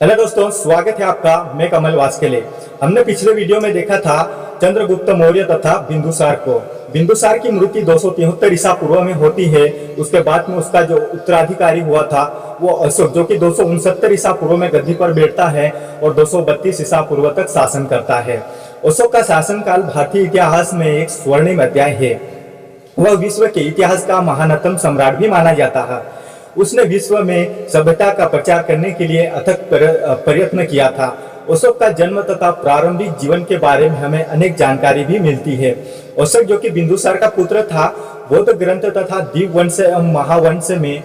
Hello दोस्तों, स्वागत है आपका। मैं कमल वास्केले। हमने पिछले वीडियो में देखा था चंद्रगुप्त मौर्य तथा बिंदुसार को। बिंदुसार की मृत्यु 273 ईसा पूर्व में होती है। उसके बाद में उसका जो उत्तराधिकारी हुआ था वो अशोक, जो कि 269 ईसा पूर्व में गद्दी पर बैठता है और 232 ईसा पूर्व तक शासन करता है। अशोक का शासनकाल भारतीय इतिहास में एक स्वर्णिम अध्याय है। वह विश्व के इतिहास का महानतम सम्राट भी माना जाता है। उसने विश्व में सभ्यता का प्रचार करने के लिए अथक प्रयत्न किया था। अशोक का जन्म तथा प्रारंभिक जीवन के बारे में हमें अनेक जानकारी भी मिलती है। अशोक, जो कि बिंदुसार का पुत्र था, बौद्ध ग्रंथ तथा दीपवंश एवं महावंश में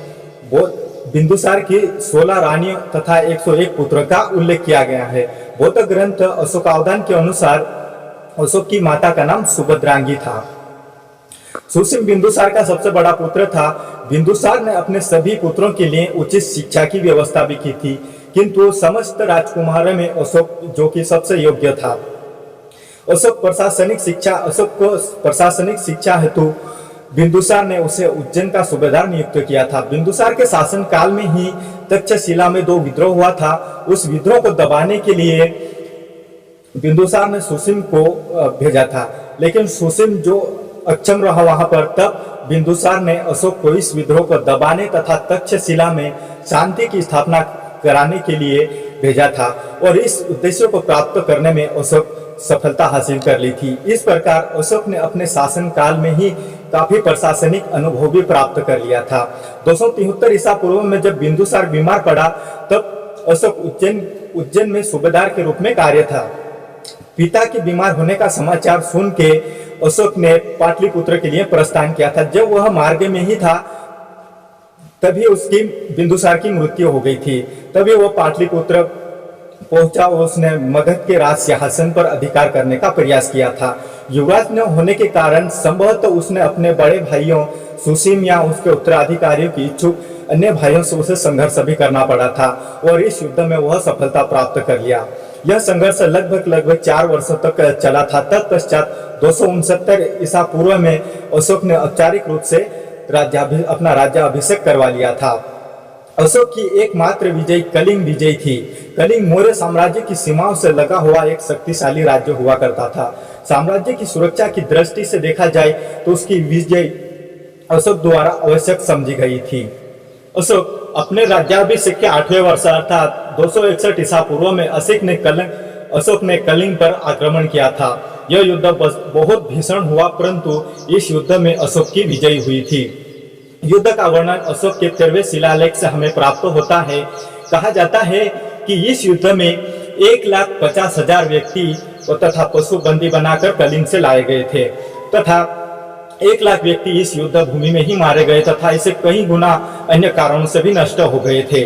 बिंदुसार की 16 रानियों तथा 101 पुत्र का उल्लेख किया गया है। बौद्ध ग्रंथ अशोकावदान के अनुसार अशोक की माता का नाम सुभद्रांगी था। सुसीम बिंदुसार का सबसे बड़ा पुत्र था। बिंदुसार ने अपने सभी पुत्रों के लिए उचित शिक्षा की व्यवस्था भी की थी, किंतु समस्त राजकुमारों में अशोक जो कि सबसे योग्य था। अशोक को प्रशासनिक शिक्षा हेतु बिंदुसार ने उसे उज्जैन का सूबेदार नियुक्त किया था। बिंदुसार के शासन काल में ही तक्षशिला में 2 विद्रोह हुआ था। उस विद्रोह को दबाने के लिए बिंदुसार ने सुसीम को भेजा था, लेकिन सुसीम जो अक्षम रहा वहां पर, तब बिंदुसार ने अशोक को इस विद्रोह को दबाने तथा तक्षशिला में शांति की स्थापना कराने के लिए भेजा था और इस उद्देश्य को प्राप्त करने में अशोक सफलता हासिल कर ली थी। इस प्रकार अशोक ने अपने शासन काल में ही काफी प्रशासनिक अनुभव भी प्राप्त कर लिया था। 273 ईसा पूर्व में जब बिंदुसार बीमार पड़ा, तब अशोक उज्जैन में सूबेदार के रूप में कार्य था। पिता के बीमार होने का समाचार सुन के अशोक ने पाटलिपुत्र के लिए प्रस्थान किया था। जब वह मार्ग में ही था तभी उसकी बिंदुसार की मृत्यु हो गई थी। तभी वह पाटलिपुत्र पहुंचा और उसने मगध के राज सिंहासन पर अधिकार करने का प्रयास किया था। युवराज न होने के कारण संभवतः उसने अपने बड़े भाइयों सुसीम या उसके उत्तराधिकारियों की इच्छुक अन्य भाइयों से उसे संघर्ष भी करना पड़ा था और इस युद्ध में वह सफलता प्राप्त कर लिया। यह संघर्ष लगभग 4 वर्षों तक चला था। तत्पश्चात 269 ईसा पूर्व में अशोक ने औपचारिक रूप से अपना राज्याभिषेक करवा लिया था। अशोक की एकमात्र विजय कलिंग विजय थी। कलिंग मौर्य साम्राज्य की सीमाओं से लगा हुआ एक शक्तिशाली राज्य हुआ करता था। साम्राज्य की सुरक्षा की दृष्टि से देखा जाए तो उसकी विजय अशोक द्वारा आवश्यक समझी गई थी। अशोक अपने राज्याभिषेक के 8वें वर्ष अर्थात 261 ईसा पूर्व में अशोक ने कलिंग पर आक्रमण किया था। यह युद्ध बहुत भीषण हुआ, परंतु इस युद्ध में अशोक की विजय हुई थी। युद्ध का वर्णन अशोक के 13वें शिलालेख से हमें प्राप्त होता है। कहा जाता है कि इस युद्ध में 1,50,000 व्यक्ति तथा पशु बंदी बनाकर कलिंग से लाए गए थे तथा 1,00,000 व्यक्ति इस युद्ध भूमि में ही मारे गए तथा इसे कई गुना अन्य कारणों से भी नष्ट हो गए थे।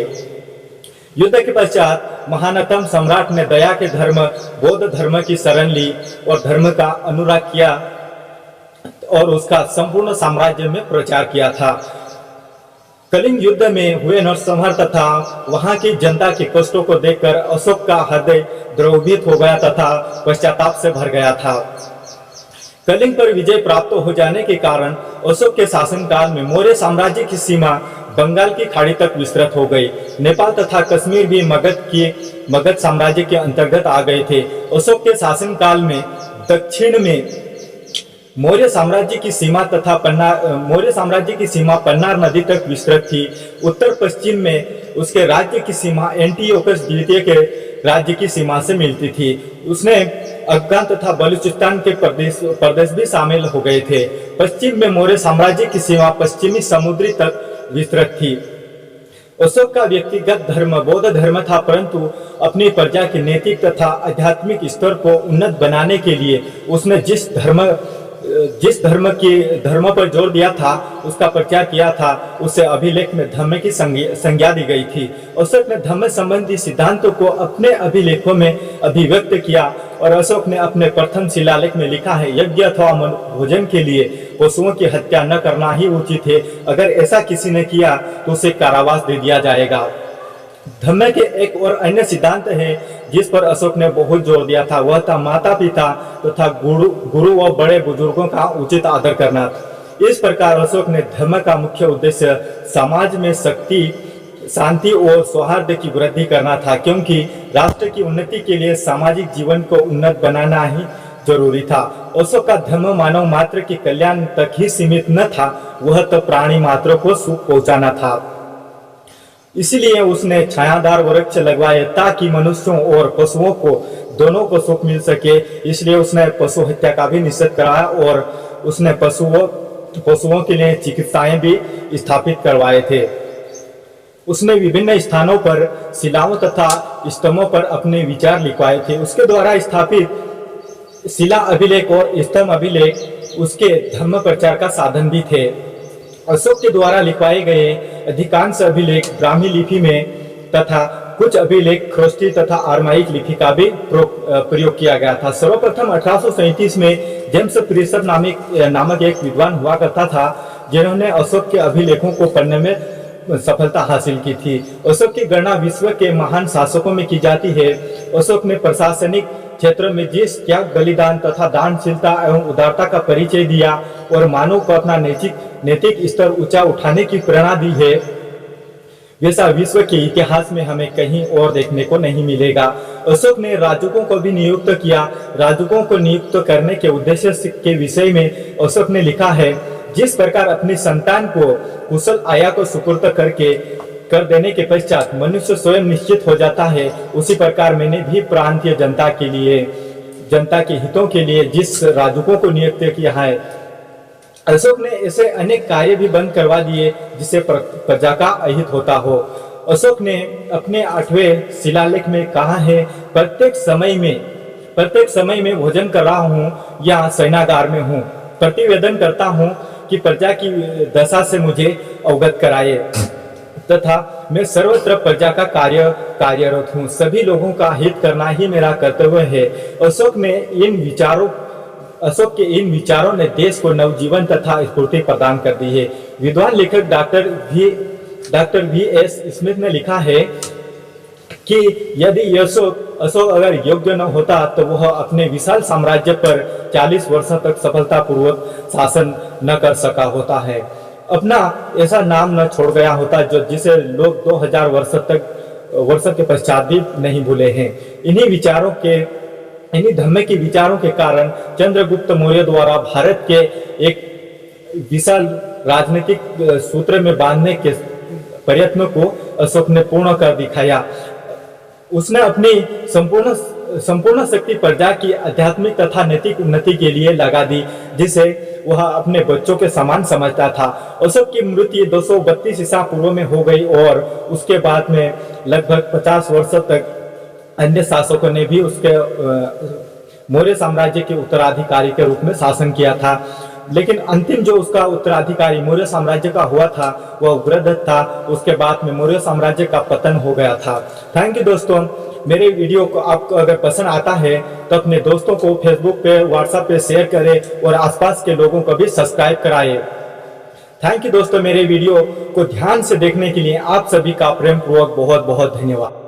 युद्ध के पश्चात महानतम सम्राट ने दया के धर्म बौद्ध धर्म की शरण ली और धर्म का अनुराग किया और उसका संपूर्ण साम्राज्य में प्रचार किया था। कलिंग युद्ध में हुए नरसंहार तथा वहां की जनता के कष्टों को देखकर अशोक का हृदय द्रवित हो गया तथा पश्चाताप से भर गया था। कलिंग पर विजय प्राप्त हो जाने के कारण अशोक के शासनकाल में मौर्य साम्राज्य की सीमा बंगाल की खाड़ी तक विस्तृत हो गई। नेपाल तथा कश्मीर भी मगध साम्राज्य के अंतर्गत आ गए थे। अशोक के शासनकाल में दक्षिण में मौर्य साम्राज्य की सीमा पन्नार नदी तक विस्तृत थी। उत्तर पश्चिम में उसके राज्य की सीमा एंटियोकस द्वितीय के राज्य की सीमा से मिलती थी। उसने अफगान तथा बलूचिस्तान के प्रदेश भी शामिल हो गए थे। पश्चिम में मौर्य साम्राज्य की सीमा पश्चिमी समुद्री तक विस्तृत थी। अशोक का व्यक्तिगत धर्म बौद्ध धर्म था, परंतु अपनी प्रजा के नैतिक तथा आध्यात्मिक स्तर को उन्नत बनाने के लिए उसने जिस धर्म पर जोर दिया था, उसका प्रचार किया था, उसे अभिलेख में धम्म की संज्ञा दी गई थी। अशोक ने धम्म संबंधी सिद्धांतों को अपने अभिलेखों में अभिव्यक्त किया और अशोक ने अपने प्रथम शिलालेख में लिखा है, यज्ञ अथवा भोजन के लिए पशुओं की हत्या न करना ही उचित है। अगर ऐसा किसी ने किया तो उसे कारावास दे दिया जाएगा। धम्म के एक और अन्य सिद्धांत है जिस पर अशोक ने बहुत जोर दिया था, वह था माता पिता तथा गुरु व बड़े बुजुर्गों का उचित आदर करना। इस प्रकार अशोक ने धर्म का मुख्य उद्देश्य समाज में शांति और सौहार्द की वृद्धि करना था, क्योंकि राष्ट्र की उन्नति के लिए सामाजिक जीवन को उन्नत बनाना ही जरूरी था। अशोक का धर्म मानव मात्र के कल्याण तक ही सीमित न था, वह तो प्राणी मात्र को सुख पहुंचाना था। इसलिए उसने छायादार वृक्ष लगवाए ताकि मनुष्यों और पशुओं को दोनों को सुख मिल सके। इसलिए उसने पशु हत्या का भी निषेध कराया और उसने पशुओं के लिए चिकित्साएं भी स्थापित करवाए थे। उसने विभिन्न स्थानों पर शिलाओं तथा स्तंभों पर अपने विचार लिखवाए थे। उसके द्वारा स्थापित शिला अभिलेख और स्तंभ अभिलेख उसके धर्म प्रचार का साधन भी थे। अशोक के द्वारा लिखवाए गए अधिकांश अभिलेख ब्राह्मी लिपि में तथा कुछ अभिलेख ख्रोष्टी तथा आरमाइक लिपि का भी प्रयोग किया गया था। सर्वप्रथम 1837 में जेम्स प्रिसर नामक एक विद्वान हुआ करता था, जिन्होंने अशोक के अभिलेखों को पढ़ने में सफलता हासिल की थी। अशोक की गणना विश्व के महान शासकों में की जाती है। अशोक ने प्रशासनिक क्षेत्र में जिस त्याग, बलिदान तथा दानशीलता एवं उदारता का परिचय दिया और मानव को अपना नैतिक स्तर ऊंचा उठाने की प्रेरणा दी है, वैसा विश्व के इतिहास में हमें कहीं और देखने को नहीं मिलेगा। अशोक ने राजकों को भी नियुक्त किया। राजकों को नियुक्त करने के उद्देश्य के विषय में अशोक ने लिखा है, जिस प्रकार अपनी संतान को कुशल आया को सुपुर्द कर देने के पश्चात मनुष्य स्वयं निश्चित हो जाता है, उसी प्रकार मैंने भी प्रांतीय जनता के हितों के लिए जिस राजकों को नियुक्त किया है। अशोक ने ऐसे अनेक कार्य भी बंद करवा दिए जिससे प्रजा का अहित होता हो। अशोक ने अपने 8वें शिलालेख में कहा है, प्रत्येक समय में भोजन कर रहा हूँ या सेनागार में हूँ, प्रतिवेदन करता हूँ कि प्रजा की दशा से मुझे अवगत कराए तथा मैं सर्वत्र प्रजा का कार्यरत हूँ। सभी लोगों का हित करना ही मेरा कर्तव्य है। अशोक के इन विचारों ने देश को नवजीवन तथा स्फूर्ति प्रदान कर दी है। विद्वान लेखक डॉक्टर V.S. स्मिथ ने लिखा है कि यदि अशोक अगर योग्य न होता तो वह अपने विशाल साम्राज्य पर 40 वर्षों तक सफलतापूर्वक शासन न कर सका होता है, अपना ऐसा नाम न छोड़ गया होता जिसे लोग 2000 वर्षों के पश्चात भी नहीं भूले हैं। इन्हीं धर्म के विचारों के कारण चंद्रगुप्त मौर्य द्वारा भारत के एक विशाल राजनीतिक सूत्र में बांधने के प्रयत्नों को अशोक ने पूर्ण कर दिखाया। उसने अपनी संपूर्ण शक्ति प्रजा की आध्यात्मिक तथा नैतिक उन्नति के लिए लगा दी, जिसे वह अपने बच्चों के समान समझता था। अशोक की मृत्यु 232 ईसा पूर्व में हो गई और उसके बाद में लगभग 50 वर्षों तक अन्य शासकों ने भी उसके मौर्य साम्राज्य के उत्तराधिकारी के रूप में शासन किया था, लेकिन अंतिम जो उसका उत्तराधिकारी मौर्य साम्राज्य का हुआ था वह उग्रदत्त था। उसके बाद में मौर्य साम्राज्य का पतन हो गया था। थैंक यू दोस्तों। मेरे वीडियो को आपको अगर पसंद आता है तो अपने दोस्तों को फेसबुक पे, व्हाट्सएप पे शेयर करें और आसपास के लोगों को भी सब्सक्राइब कराएं। थैंक यू दोस्तों। मेरे वीडियो को ध्यान से देखने के लिए आप सभी का प्रेम पूर्वक बहुत बहुत धन्यवाद।